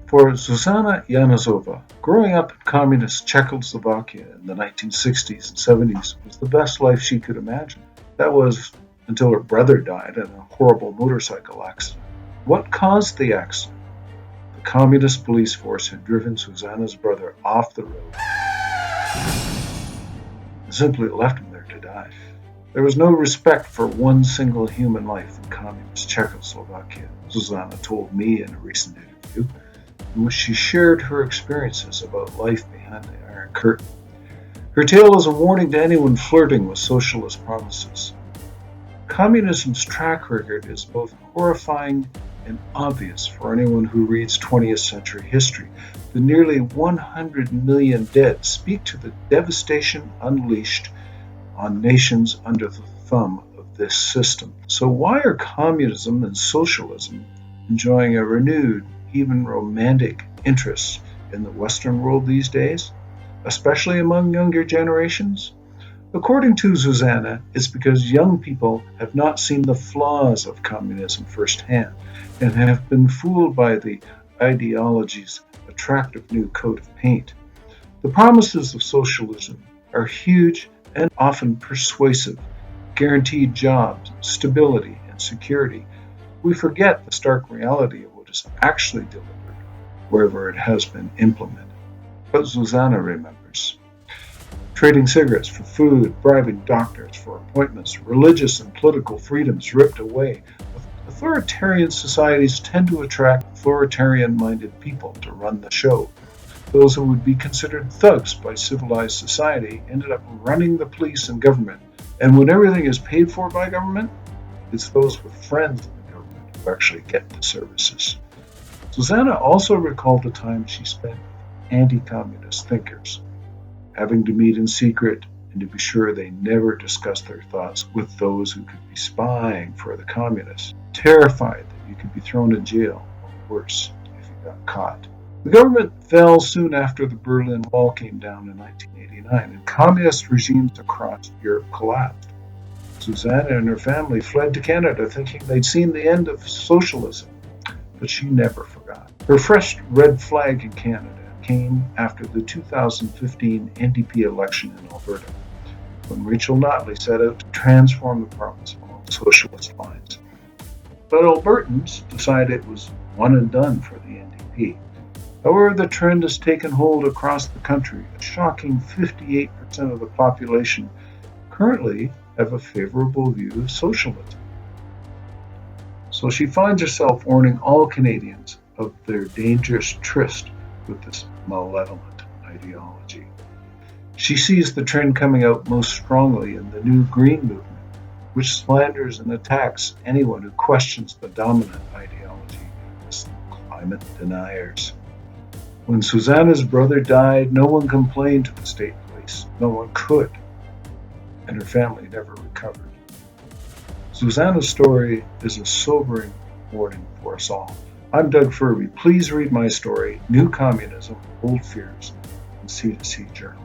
For Zuzana Janozova, growing up in communist Czechoslovakia in the 1960s and 70s was the best life she could imagine. That was until her brother died in a horrible motorcycle accident. What caused the accident? The communist police force had driven Zuzana's brother off the road and simply left him there to die. There was no respect for one single human life in communist Czechoslovakia, Zuzana told me in a recent interview, in which she shared her experiences about life behind the Iron Curtain. Her tale is a warning to anyone flirting with socialist promises. Communism's track record is both horrifying and obvious for anyone who reads 20th century history. The nearly 100 million dead speak to the devastation unleashed on nations under the thumb of this system. So why are communism and socialism enjoying a renewed, even romantic interest in the Western world these days, especially among younger generations? According to Zuzana, it's because young people have not seen the flaws of communism firsthand and have been fooled by the ideology's attractive new coat of paint. The promises of socialism are huge and often persuasive, guaranteed jobs, stability, and security. We forget the stark reality of what is actually delivered wherever it has been implemented. But Zuzana remembers. Trading cigarettes for food, bribing doctors for appointments, religious and political freedoms ripped away. Authoritarian societies tend to attract authoritarian-minded people to run the show. Those who would be considered thugs by civilized society ended up running the police and government. And when everything is paid for by government, it's those with friends in the government who actually get the services. Zuzana also recalled a time she spent with anti-communist thinkers, having to meet in secret and to be sure they never discussed their thoughts with those who could be spying for the communists, terrified that you could be thrown in jail, or worse, if you got caught. The government fell soon after the Berlin Wall came down in 1989, and communist regimes across Europe collapsed. Zuzana and her family fled to Canada thinking they'd seen the end of socialism, but she never forgot. Her first red flag in Canada came after the 2015 NDP election in Alberta, when Rachel Notley set out to transform the province along socialist lines. But Albertans decided it was one and done for the NDP. However, the trend has taken hold across the country. A shocking 58% of the population currently have a favorable view of socialism. So she finds herself warning all Canadians of their dangerous tryst with this malevolent ideology. She sees the trend coming out most strongly in the new Green movement, which slanders and attacks anyone who questions the dominant ideology as climate deniers. When Zuzana's brother died, no one complained to the state police. No one could. And her family never recovered. Zuzana's story is a sobering warning for us all. I'm Doug Furby. Please read my story, New Communism, Old Fears, in C2C Journal.